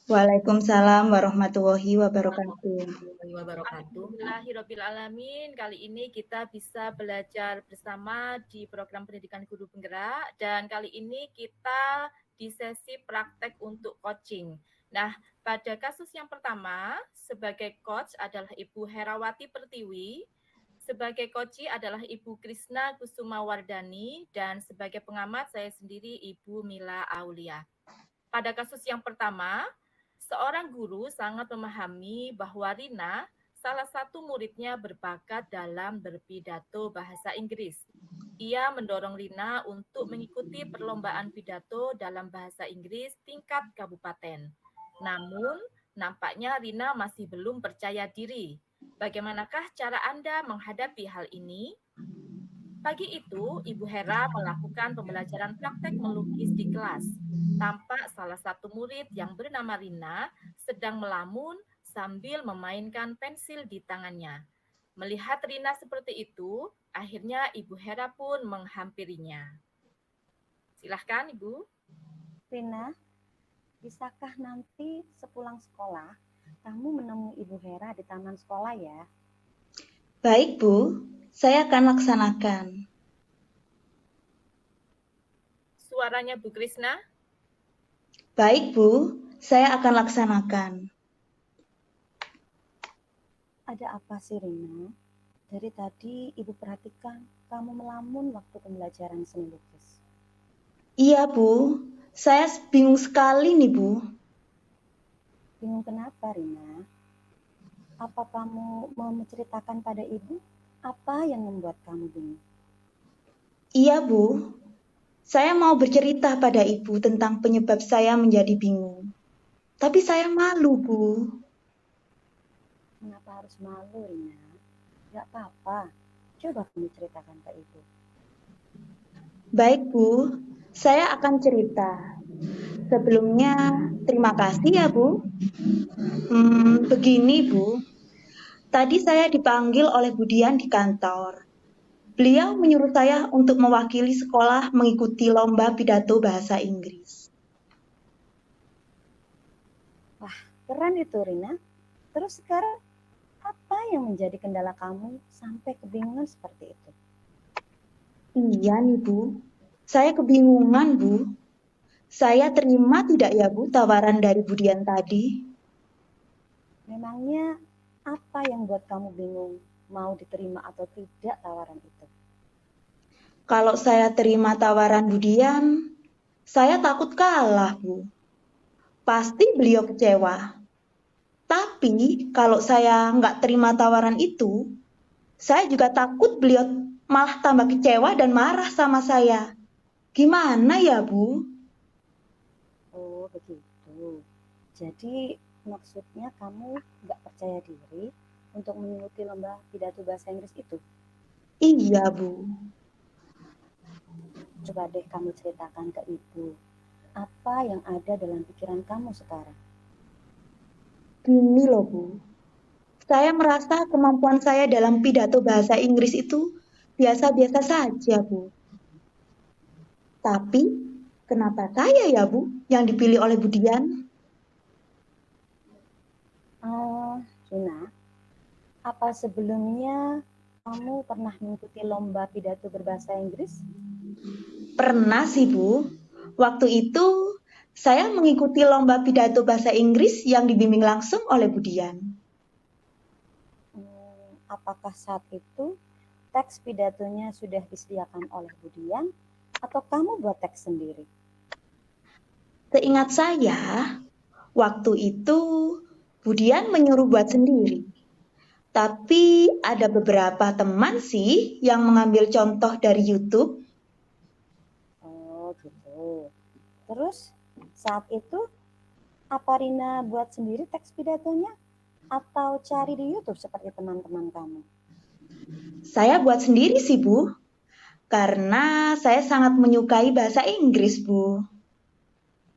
Waalaikumsalam warahmatullahi wabarakatuh. Warahmatullahi wabarakatuh. Alhamdulillahirrabbilalamin. Kali ini kita bisa belajar bersama di program pendidikan guru penggerak dan kali ini kita di sesi praktek untuk coaching. Nah, pada kasus yang pertama sebagai coach adalah Ibu Herawati Pertiwi, sebagai coach adalah Ibu Krisna Kusuma Wardani dan sebagai pengamat saya sendiri Ibu Mila Aulia. Pada kasus yang pertama, seorang guru sangat memahami bahwa Rina, salah satu muridnya berbakat dalam berpidato bahasa Inggris. Ia mendorong Rina untuk mengikuti perlombaan pidato dalam bahasa Inggris tingkat kabupaten. Namun, nampaknya Rina masih belum percaya diri. Bagaimanakah cara Anda menghadapi hal ini? Pagi itu, Ibu Hera melakukan pembelajaran praktek melukis di kelas. Tampak salah satu murid yang bernama Rina sedang melamun sambil memainkan pensil di tangannya. Melihat Rina seperti itu, akhirnya Ibu Hera pun menghampirinya. Silahkan, Ibu. Rina, bisakah nanti sepulang sekolah kamu menemui Ibu Hera di taman sekolah ya? Baik, Bu. Saya akan laksanakan. Suaranya Bu Krisna. Baik, Bu. Saya akan laksanakan. Ada apa sih, Rina? Dari tadi Ibu perhatikan kamu melamun waktu pembelajaran seni lukis. Iya, Bu. Saya bingung sekali nih, Bu. Bingung kenapa, Rina? Apa kamu mau menceritakan pada Ibu apa yang membuat kamu bingung? Iya, Bu. Saya mau bercerita pada Ibu tentang penyebab saya menjadi bingung. Tapi saya malu, Bu. Kenapa harus malu, Rina? Gak apa-apa. Coba kamu ceritakan ke Ibu. Baik, Bu. Saya akan cerita. Sebelumnya, terima kasih ya, Bu. Begini, Bu. Tadi saya dipanggil oleh Bu Dian di kantor. Beliau menyuruh saya untuk mewakili sekolah mengikuti lomba pidato bahasa Inggris. Wah, keren itu, Rina. Terus sekarang apa yang menjadi kendala kamu sampai kebingungan seperti itu? Iya nih, Bu. Saya kebingungan, Bu. Saya terima tidak ya, Bu, tawaran dari Bu Dian tadi? Memangnya apa yang buat kamu bingung mau diterima atau tidak tawaran itu? Kalau saya terima tawaran Bu Dian, saya takut kalah, Bu. Pasti beliau kecewa. Tapi kalau saya nggak terima tawaran itu, saya juga takut beliau malah tambah kecewa dan marah sama saya. Gimana ya, Bu? Oh, begitu. Jadi maksudnya kamu nggak percaya diri untuk mengikuti lomba pidato bahasa Inggris itu? Iya, Bu. Coba deh kamu ceritakan ke Ibu. Apa yang ada dalam pikiran kamu sekarang? Gini loh, Bu. Saya merasa kemampuan saya dalam pidato bahasa Inggris itu biasa-biasa saja, Bu. Tapi, kenapa saya ya, Bu, yang dipilih oleh Bu Dian? Rina, apa sebelumnya kamu pernah mengikuti lomba pidato berbahasa Inggris? Pernah sih, Bu. Waktu itu, saya mengikuti lomba pidato bahasa Inggris yang dibimbing langsung oleh Bu Dian. Apakah saat itu teks pidatonya sudah disediakan oleh Bu Dian atau kamu buat teks sendiri? Seingat saya, waktu itu Bu Dian menyuruh buat sendiri. Tapi ada beberapa teman sih yang mengambil contoh dari YouTube. Oh gitu. Terus saat itu apa Rina buat sendiri teks pidatonya atau cari di YouTube seperti teman-teman kamu? Saya buat sendiri sih, Bu. Karena saya sangat menyukai bahasa Inggris, Bu.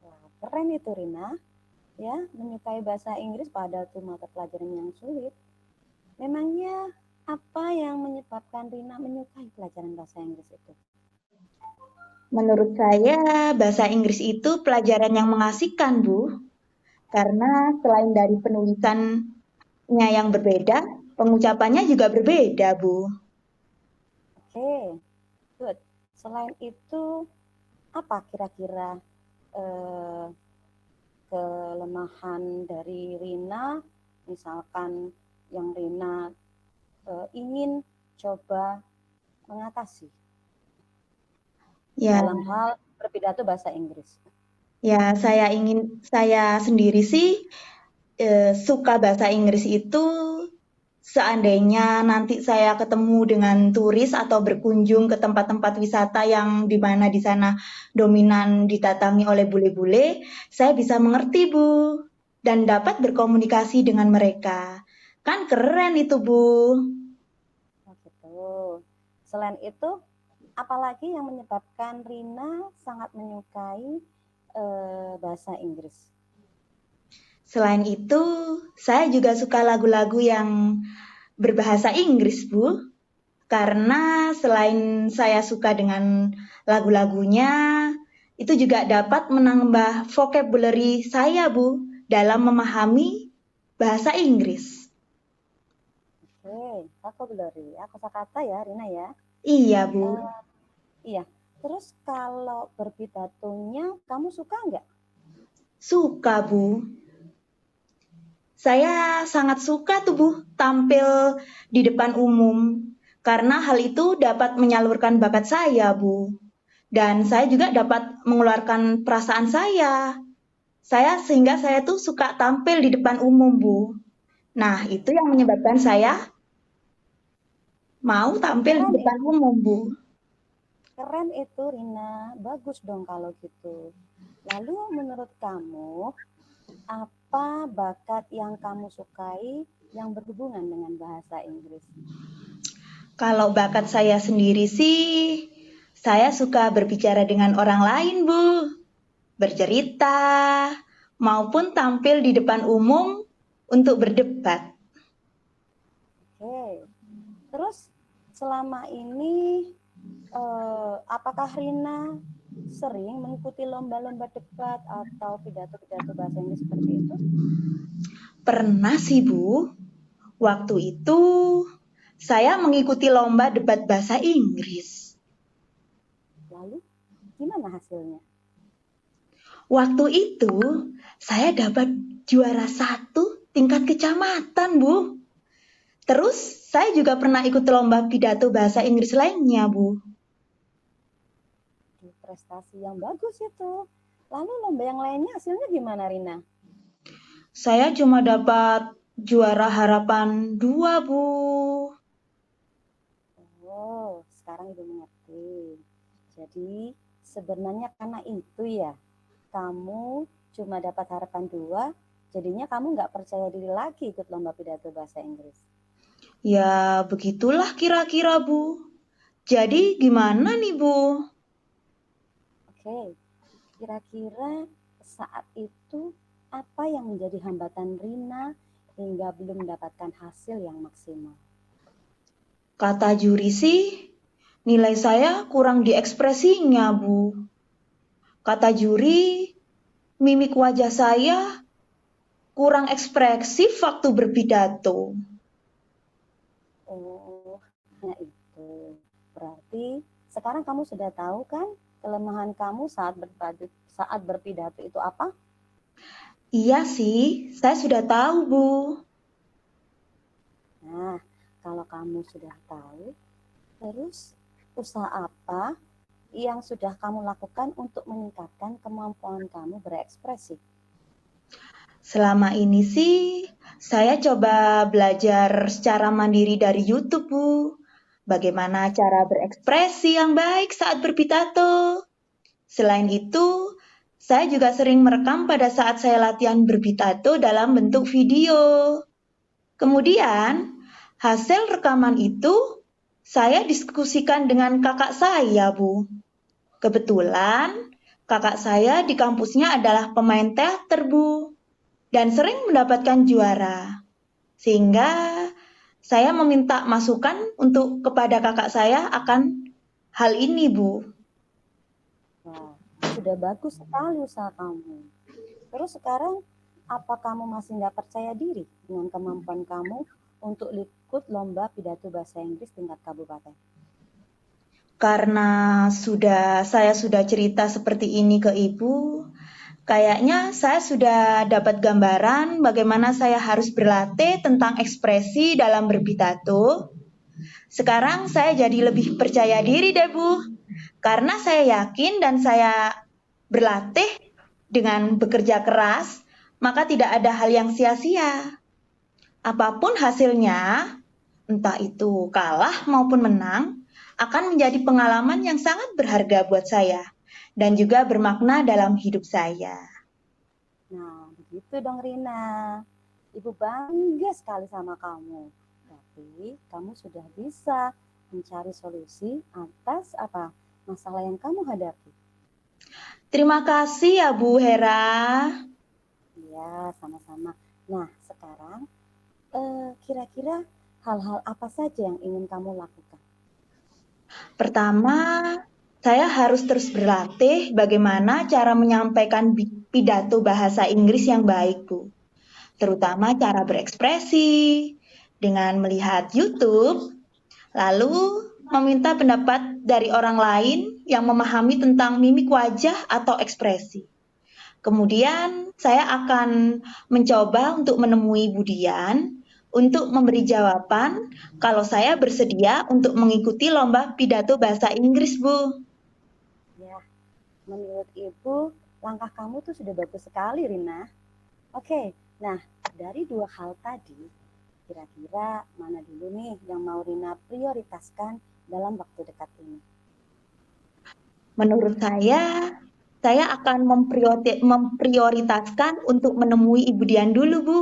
Wah, keren itu Rina. Ya, menyukai bahasa Inggris padahal itu mata pelajaran yang sulit. Memangnya apa yang menyebabkan Rina menyukai pelajaran bahasa Inggris itu? Menurut saya, bahasa Inggris itu pelajaran yang mengasihkan, Bu. Karena selain dari penulisannya yang berbeda, pengucapannya juga berbeda, Bu. Oke, good. Selain itu, apa kira-kira kelemahan dari Rina, misalkan yang Rina ingin coba mengatasi Ya, dalam hal berpidato bahasa Inggris? ya saya sendiri sih suka bahasa Inggris itu seandainya nanti saya ketemu dengan turis atau berkunjung ke tempat-tempat wisata yang di mana di sana dominan didatangi oleh bule-bule, saya bisa mengerti, Bu, dan dapat berkomunikasi dengan mereka. Kan keren itu, Bu. Oh gitu. Selain itu, apalagi yang menyebabkan Rina sangat menyukai bahasa Inggris? Selain itu, saya juga suka lagu-lagu yang berbahasa Inggris, Bu. Karena selain saya suka dengan lagu-lagunya, itu juga dapat menambah vocabulary saya, Bu, dalam memahami bahasa Inggris. Oke, vocabulary, kosakata ya, Rina ya. Iya, Bu. Iya. Terus kalau berbidatonya, kamu suka nggak? Suka, Bu. Saya sangat suka tuh, Bu, tampil di depan umum. Karena hal itu dapat menyalurkan bakat saya, Bu. Dan saya juga dapat mengeluarkan perasaan saya. Sehingga saya tuh suka tampil di depan umum, Bu. Nah, itu yang menyebabkan saya mau tampil di Keren depan itu, umum, Bu. keren itu Rina. Bagus dong kalau gitu. Lalu menurut kamu, apa bakat yang kamu sukai yang berhubungan dengan bahasa Inggris? Kalau bakat saya sendiri sih, saya suka berbicara dengan orang lain, Bu. Bercerita, maupun tampil di depan umum untuk berdebat. Oke. Terus selama ini apakah Rina sering mengikuti lomba-lomba debat atau pidato-pidato bahasa Inggris seperti itu? Pernah sih, Bu. Waktu itu saya mengikuti lomba debat bahasa Inggris. Lalu gimana hasilnya? Waktu itu saya dapat juara 1 tingkat kecamatan, Bu. Terus saya juga pernah ikut lomba pidato bahasa Inggris lainnya, Bu. Prestasi yang bagus itu. Lalu lomba yang lainnya hasilnya gimana, Rina? Saya cuma dapat juara harapan 2, Bu. Oh, sekarang Ibu mengerti. Jadi sebenarnya karena itu ya, kamu cuma dapat harapan 2, jadinya kamu nggak percaya diri lagi ikut lomba pidato bahasa Inggris. Ya, begitulah kira-kira, Bu. Jadi gimana nih, Bu? Oke, kira-kira saat itu apa yang menjadi hambatan Rina hingga belum mendapatkan hasil yang maksimal? Kata juri sih, nilai saya kurang di ekspresinya, Bu. Kata juri, mimik wajah saya kurang ekspresif waktu berpidato. Oh, nah itu. Berarti sekarang kamu sudah tahu kan kelemahan kamu saat berpidato itu apa? Iya sih, saya sudah tahu, Bu. Nah, kalau kamu sudah tahu, terus usaha apa yang sudah kamu lakukan untuk meningkatkan kemampuan kamu berekspresi? Selama ini sih, saya coba belajar secara mandiri dari YouTube, Bu. Bagaimana cara berekspresi yang baik saat berpidato. Selain itu, saya juga sering merekam pada saat saya latihan berpidato dalam bentuk video. Kemudian, hasil rekaman itu saya diskusikan dengan kakak saya, Bu. Kebetulan, kakak saya di kampusnya adalah pemain teater, Bu, dan sering mendapatkan juara. Sehingga saya meminta masukan untuk kepada kakak saya akan hal ini, Bu. Wah, sudah bagus sekali usaha kamu. Terus sekarang Apa kamu masih nggak percaya diri dengan kemampuan kamu untuk ikut lomba pidato bahasa Inggris tingkat kabupaten? Karena saya sudah cerita seperti ini ke Ibu, kayaknya saya sudah dapat gambaran bagaimana saya harus berlatih tentang ekspresi dalam berpidato. Sekarang saya jadi lebih percaya diri deh Bu, karena saya yakin dan saya berlatih dengan bekerja keras, maka tidak ada hal yang sia-sia. Apapun hasilnya, entah itu kalah maupun menang, akan menjadi pengalaman yang sangat berharga buat saya dan juga bermakna dalam hidup saya. Nah, begitu dong Rina. Ibu bangga sekali sama kamu. Tapi kamu sudah bisa mencari solusi atas apa masalah yang kamu hadapi. Terima kasih ya Bu Hera. Ya, sama-sama. Nah, sekarang kira-kira hal-hal apa saja yang ingin kamu lakukan? Pertama, saya harus terus berlatih bagaimana cara menyampaikan pidato bahasa Inggris yang baik, Bu. Terutama cara berekspresi dengan melihat YouTube, lalu meminta pendapat dari orang lain yang memahami tentang mimik wajah atau ekspresi. Kemudian saya akan mencoba untuk menemui Budian untuk memberi jawaban kalau saya bersedia untuk mengikuti lomba pidato bahasa Inggris, Bu. Ya, menurut Ibu, langkah kamu tuh sudah bagus sekali, Rina. Oke, nah dari dua hal tadi, kira-kira mana dulu nih yang mau Rina prioritaskan dalam waktu dekat ini? Menurut saya akan memprioritaskan untuk menemui Ibu Dian dulu, Bu.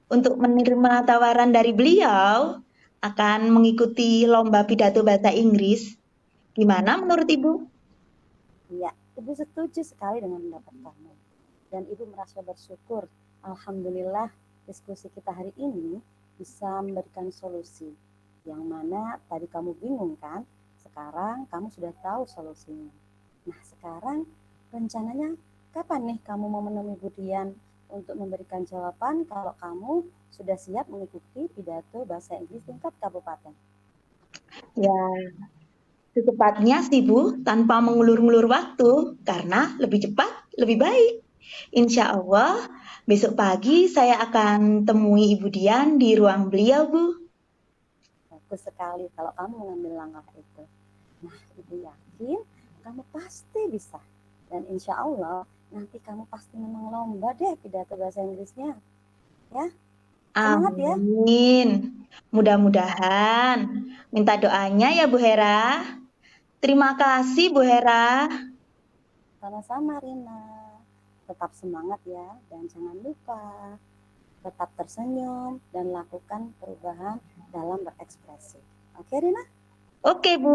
Untuk menerima tawaran dari beliau akan mengikuti lomba pidato bahasa Inggris. Gimana menurut Ibu? Iya, Ibu setuju sekali dengan pendapat kamu. Dan Ibu merasa bersyukur, Alhamdulillah diskusi kita hari ini bisa memberikan solusi. Yang mana tadi kamu bingung kan, sekarang kamu sudah tahu solusinya. Nah sekarang rencananya kapan nih kamu mau menemui Budian untuk memberikan jawaban kalau kamu sudah siap mengikuti pidato bahasa Inggris tingkat kabupaten? Ya, secepatnya sih Bu, tanpa mengulur-ngulur waktu, karena lebih cepat, lebih baik. Insya Allah, besok pagi saya akan temui Ibu Dian di ruang beliau, Bu. Bagus sekali kalau kamu mengambil langkah itu. Nah, Ibu yakin kamu pasti bisa. Dan insya Allah nanti kamu pasti menang lomba deh pidato bahasa Inggrisnya. Ya, semangat ya. Amin. Mudah-mudahan. Minta doanya ya Bu Hera. Terima kasih Bu Hera. Sama-sama Rina. Tetap semangat ya dan jangan lupa tetap tersenyum dan lakukan perubahan dalam berekspresi. Oke Rina? Oke Bu.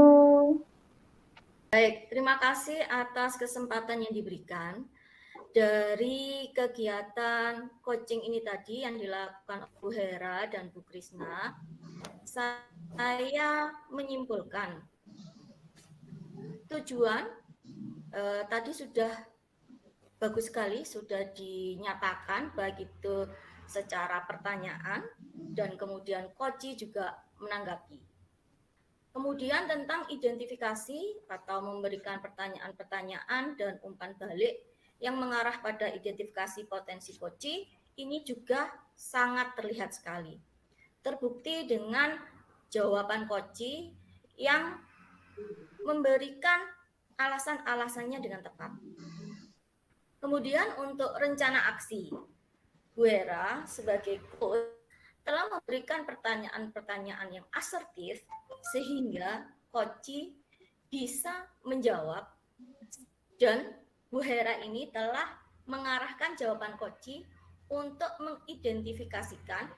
Baik, terima kasih atas kesempatan yang diberikan. Dari kegiatan coaching ini tadi yang dilakukan Bu Hera dan Bu Krisna, saya menyimpulkan tujuan tadi sudah bagus sekali, sudah dinyatakan baik itu secara pertanyaan dan kemudian coach juga menanggapi. Kemudian tentang identifikasi atau memberikan pertanyaan-pertanyaan dan umpan balik yang mengarah pada identifikasi potensi koci, ini juga sangat terlihat sekali. Terbukti dengan jawaban koci yang memberikan alasan-alasannya dengan tepat. Kemudian untuk rencana aksi, Bu Hera sebagai coach telah memberikan pertanyaan-pertanyaan yang asertif sehingga Koci bisa menjawab dan Bu Hera ini telah mengarahkan jawaban Koci untuk mengidentifikasikan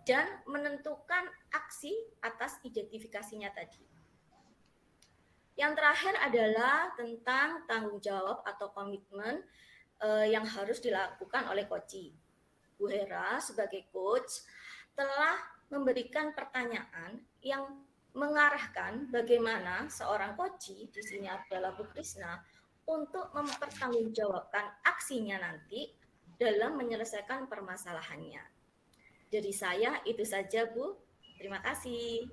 dan menentukan aksi atas identifikasinya tadi. Yang terakhir adalah tentang tanggung jawab atau komitmen yang harus dilakukan oleh Koci. Bu Hera sebagai coach telah memberikan pertanyaan yang mengarahkan bagaimana seorang koci, di sini adalah Bu Krisna, untuk mempertanggungjawabkan aksinya nanti dalam menyelesaikan permasalahannya. Dari saya itu saja, Bu. Terima kasih.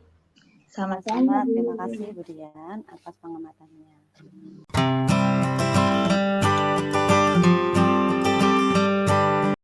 Sama-sama, Terima kasih Bu Dian atas pengamatannya.